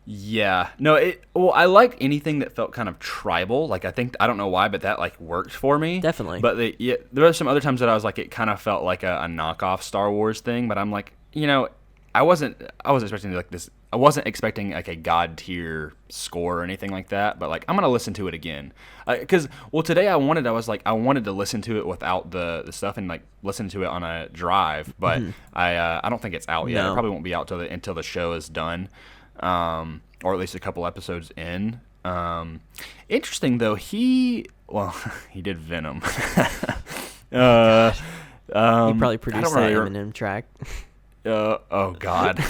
Yeah. No, I liked anything that felt kind of tribal. Like, I don't know why, but that, like, worked for me. Definitely. But there were some other times that I was like, it kind of felt like a knockoff Star Wars thing. But I'm like, I wasn't expecting like this. I wasn't expecting like a God tier score or anything like that. But like, I'm going to listen to it again. Because, today I wanted to listen to it without the stuff and like listen to it on a drive. But I don't think it's out yet. No. It probably won't be out until the show is done. Or at least a couple episodes in. Interesting though, he did Venom. He probably produced that Eminem track. Oh God.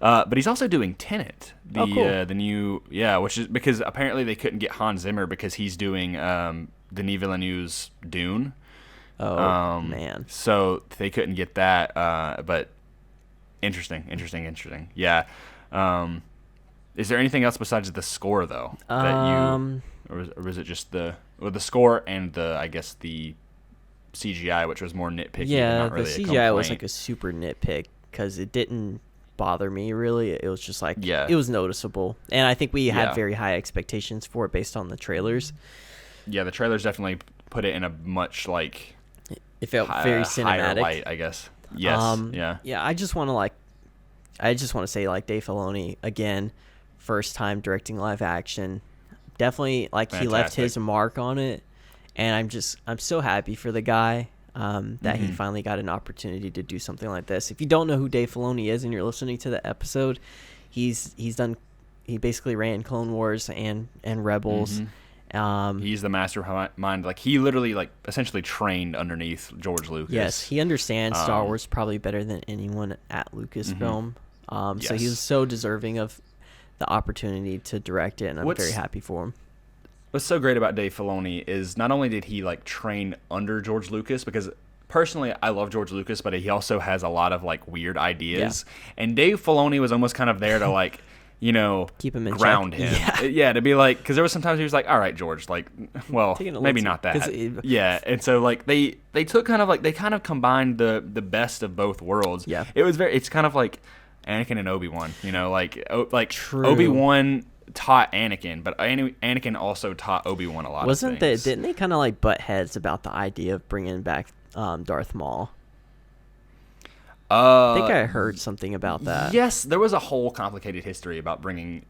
But he's also doing Tenet, cool. the new, which is because apparently they couldn't get Hans Zimmer because he's doing Denis Villeneuve's Dune. Oh man. So they couldn't get that. But interesting. Yeah. Is there anything else besides the score though that or was it just the score and the CGI, which was more nitpicky? Yeah, not really the CGI was like a super nitpick because it didn't bother me really. It was just like it was noticeable, and I think we had very high expectations for it based on the trailers. Yeah, the trailers definitely put it in a much like it felt very higher cinematic, light, I guess. Yes. Yeah. I just want to say like Dave Filoni again, first time directing live action. Definitely like he left his mark on it, and I'm so happy for the guy that he finally got an opportunity to do something like this. If you don't know who Dave Filoni is and you're listening to the episode, he basically ran Clone Wars and Rebels. He's the mastermind. Like he literally like essentially trained underneath George Lucas. Yes, he understands Star Wars probably better than anyone at Lucasfilm. So he was so deserving of the opportunity to direct it, and I'm very happy for him. What's so great about Dave Filoni is not only did he like train under George Lucas, because personally I love George Lucas, but he also has a lot of like weird ideas, and Dave Filoni was almost kind of there to like keep him in ground check. him, to be like, because there was sometimes he was like, all right, George, like, well, maybe not that, and so like they took kind of combined the best of both worlds. It's kind of like Anakin and Obi-Wan, True. Obi-Wan taught Anakin, but Anakin also taught Obi-Wan a lot of things. Didn't they kind of like butt heads about the idea of bringing back Darth Maul? I think I heard something about that. Yes, there was a whole complicated history about bringing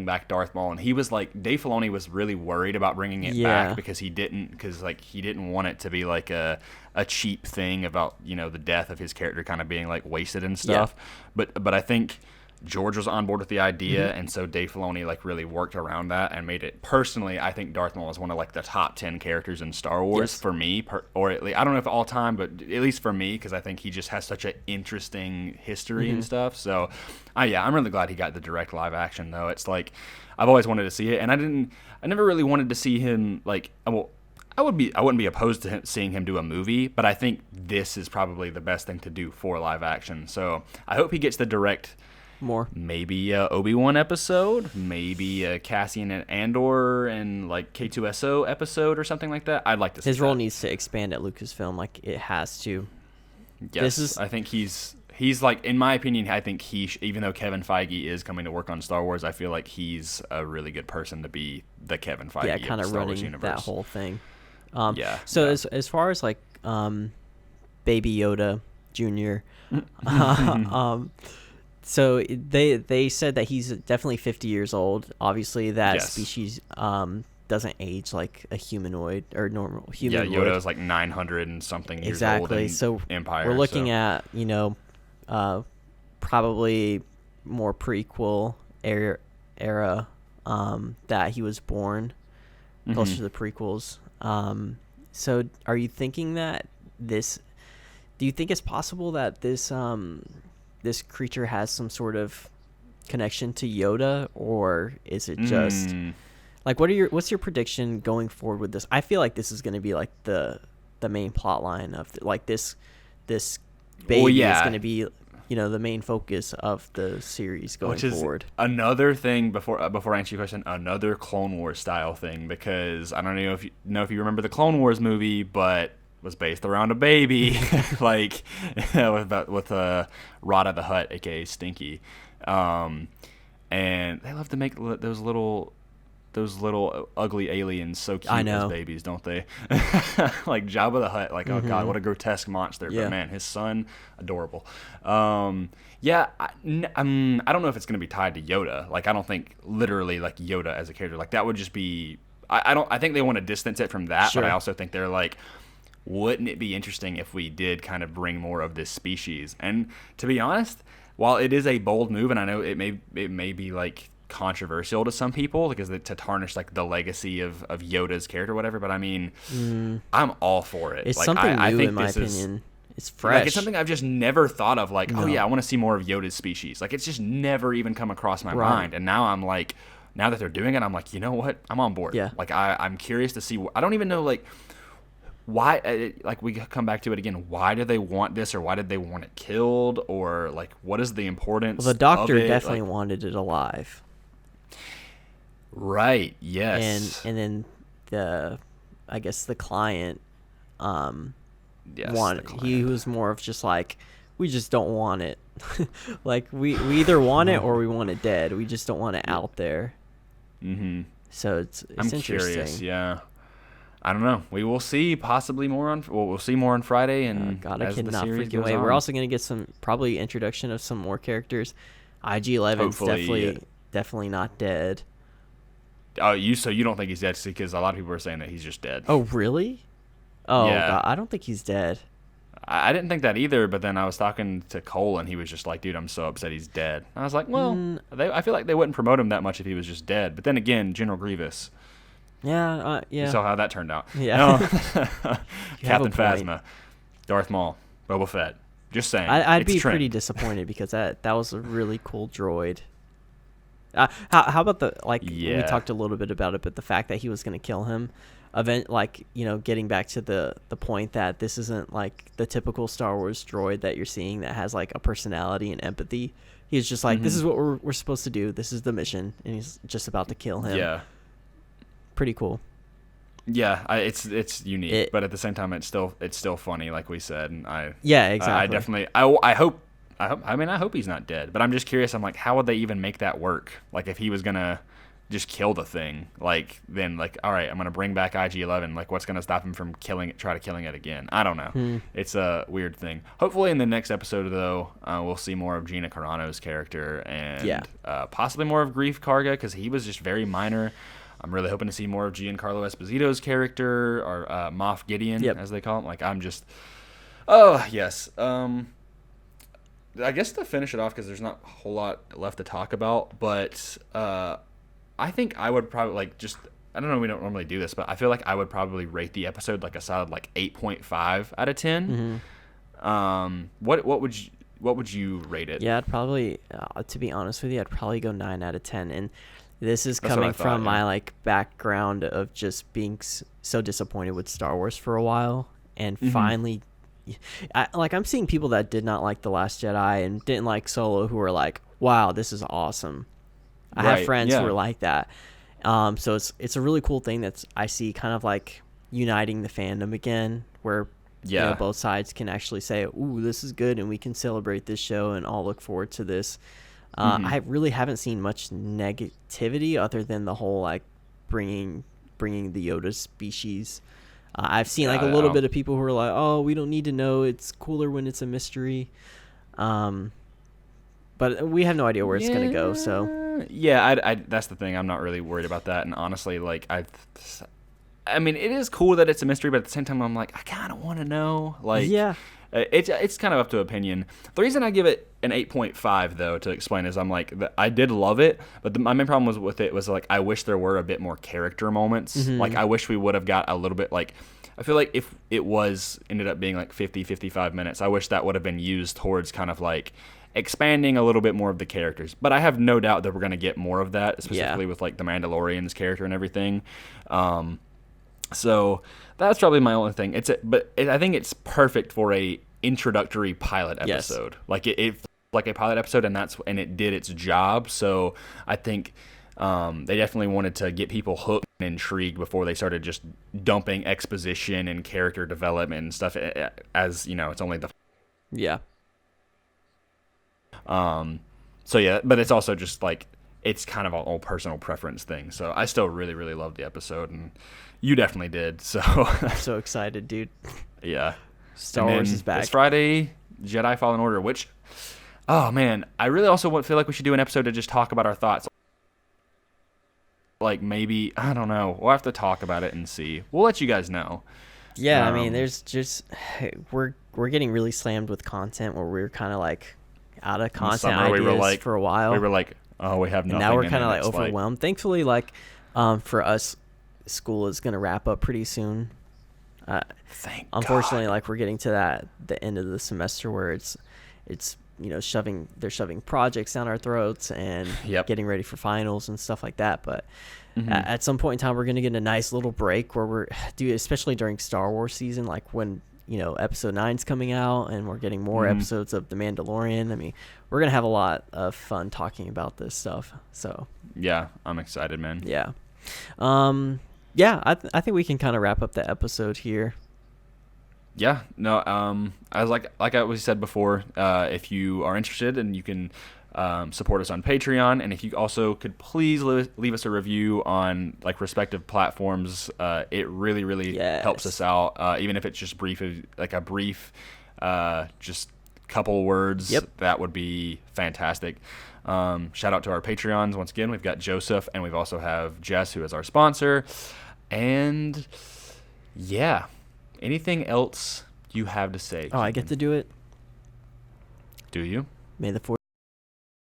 back Darth Maul, and he was like, Dave Filoni was really worried about bringing it back because he didn't want it to be like a cheap thing about the death of his character kind of being like wasted and stuff. But I think George was on board with the idea, and so Dave Filoni like really worked around that and made it. Personally, I think Darth Maul is one of like the top 10 characters in Star Wars for me, or at least, I don't know if all time, but at least for me, because I think he just has such an interesting history and stuff. So, I'm really glad he got the direct live action though. It's like I've always wanted to see it, and I never really wanted to see him like. I wouldn't be opposed to seeing him do a movie, but I think this is probably the best thing to do for live action. So I hope he gets the direct. More. Maybe a Obi-Wan episode, maybe a Cassian and Andor and like K2SO episode or something like that. I'd like to see his role that. needs to expand at Lucasfilm, like it has to. Yes, I think he's like, in my opinion, I think even though Kevin Feige is coming to work on Star Wars, I feel like he's a really good person to be the Kevin Feige of kind the of Star Wars running universe. that whole thing. As far as like Baby Yoda Jr. So they said that he's definitely 50 years old. Obviously, that species doesn't age like a humanoid or normal human. Yeah, Yoda is like 900 and something years old in so Empire. We're looking at probably more prequel era that he was born closer to the prequels. So are you thinking that do you think it's possible that this creature has some sort of connection to Yoda, or is it just like what's your prediction going forward with this? I feel like this is going to be like the main plot line of like this baby is going to be the main focus of the series going forward. Another thing before I answer your question, another Clone Wars style thing, because I don't know if you remember the Clone Wars movie, but was based around a baby, like with Rada the Hutt, aka Stinky, and they love to make those little ugly aliens so cute as babies, don't they? Like Jabba the Hutt, like oh god, what a grotesque monster! Yeah. But man, his son, adorable. Yeah, I don't know if it's gonna be tied to Yoda. Like I don't think literally like Yoda as a character. Like that would just be. I think they want to distance it from that, but I also think they're like, wouldn't it be interesting if we did kind of bring more of this species? And to be honest, while it is a bold move, and I know it may be like controversial to some people because to tarnish like the legacy of Yoda's character or whatever, but I mean I'm all for it. It's like, something I new think in my opinion. It's fresh. Like, it's something I've just never thought of, like oh yeah, I want to see more of Yoda's species. Like it's just never even come across my mind, and now I'm like, now that they're doing it, I'm like, you know what, I'm on board. Yeah. Like I'm curious to see. I don't even know like why, like we come back to it again, why do they want this, or why did they want it killed, or like what is the importance? Well, the doctor of it? definitely wanted it alive. Right. Yes. And then I guess the client yes, wanted. He was more of just like, we just don't want it. Like we either want it or we want it dead. We just don't want it out there. Mm-hmm. So it's I'm interesting. Curious. Yeah. I don't know. We will see possibly more on. Well, we'll see more on Friday, and God, I as the cannot series freaking goes wait. on. We're also going to get some probably introduction of some more characters. IG-11's definitely not dead. Oh, so you don't think he's dead? Because a lot of people are saying that he's just dead. Oh, really? Oh, yeah. God, I don't think he's dead. I didn't think that either, but then I was talking to Cole, and he was just like, dude, I'm so upset he's dead. And I was like, well, I feel like they wouldn't promote him that much if he was just dead. But then again, General Grievous. Yeah, yeah. You saw how that turned out. Yeah. Captain Phasma, Darth Maul, Boba Fett. Just saying. I'd be pretty disappointed because that was a really cool droid. How about we talked a little bit about it, but the fact that he was going to kill him, getting back to the point that this isn't like the typical Star Wars droid that you're seeing that has like a personality and empathy. He's just like, this is what we're supposed to do. This is the mission, and he's just about to kill him. Yeah. Pretty cool. Yeah, it's unique, but at the same time, it's still funny, like we said. And exactly. I definitely I hope he's not dead, but I'm just curious. I'm like, how would they even make that work? Like, if he was gonna just kill the thing, like then like, all right, I'm gonna bring back IG-11. Like, what's gonna stop him from killing it again? I don't know. It's a weird thing. Hopefully, in the next episode, though, we'll see more of Gina Carano's character and possibly more of Grief Karga, because he was just very minor. I'm really hoping to see more of Giancarlo Esposito's character, or Moff Gideon, as they call him. Like, I'm just... Oh, yes. I guess to finish it off, because there's not a whole lot left to talk about, but I think I would probably, like, just... I don't know, we don't normally do this, but I feel like I would probably rate the episode like a solid, like, 8.5 out of 10. What would you rate it? Yeah, I'd probably... to be honest with you, I'd probably go 9 out of 10, and... This is coming from my like background of just being so disappointed with Star Wars for a while, and finally, I'm seeing people that did not like The Last Jedi and didn't like Solo who are like, "Wow, this is awesome." I have friends who are like that, so it's a really cool thing that I see kind of like uniting the fandom again, where both sides can actually say, "Ooh, this is good," and we can celebrate this show and all look forward to this. I really haven't seen much negativity other than the whole like bringing the Yoda species. I've seen like a little bit of people who are like, "Oh, we don't need to know. It's cooler when it's a mystery." But we have no idea where it's gonna go. So I that's the thing. I'm not really worried about that. And honestly, like I mean, it is cool that it's a mystery, but at the same time, I'm like, I kind of want to know. Like, It's kind of up to opinion. The reason I give it an 8.5 though, to explain, is I'm like, I did love it, but my main problem with it was like, I wish there were a bit more character moments. Like, I wish we would have got a little bit, like, I feel like if it ended up being like 55 minutes, I wish that would have been used towards kind of like expanding a little bit more of the characters. But I have no doubt that we're going to get more of that, specifically with like the Mandalorian's character and everything. So that's probably my only thing. I think it's perfect for a introductory pilot episode. Yes. Like it like a pilot episode, and it did its job. So I think they definitely wanted to get people hooked and intrigued before they started just dumping exposition and character development and stuff. As you know, it's only the So yeah, but it's also just like, it's kind of all personal preference thing. So I still really, really loved the episode, and you definitely did. So I'm so excited, dude. Yeah. Star Wars is back. This Friday, Jedi Fallen Order, which, oh man, I really also feel like we should do an episode to just talk about our thoughts. Like, maybe, I don't know. We'll have to talk about it and see. We'll let you guys know. Yeah, I mean, there's just, we're getting really slammed with content where we're kind of like out of content ideas for a while. We were like, oh, we have nothing. And now we're kind of like overwhelmed. Thankfully, like, for us, school is going to wrap up pretty soon. Unfortunately, like, we're getting to the end of the semester where it's you know, they're shoving projects down our throats and getting ready for finals and stuff like that. But at some point in time, we're going to get a nice little break where especially during Star Wars season, like when, you know, episode 9's coming out and we're getting more episodes of The Mandalorian. I mean, we're going to have a lot of fun talking about this stuff. So yeah, I'm excited, man. Yeah. I think we can kind of wrap up the episode here. Yeah, no, as like we said before, if you are interested, and you can support us on Patreon, and if you also could please leave us a review on like respective platforms, it really, really helps us out. Even if it's just brief, just couple words, that would be fantastic. Shout out to our Patreons once again. We've got Joseph, and we've also have Jess, who is our sponsor, and yeah. Anything else you have to say? Oh, I get to do it. Do you? May the 4th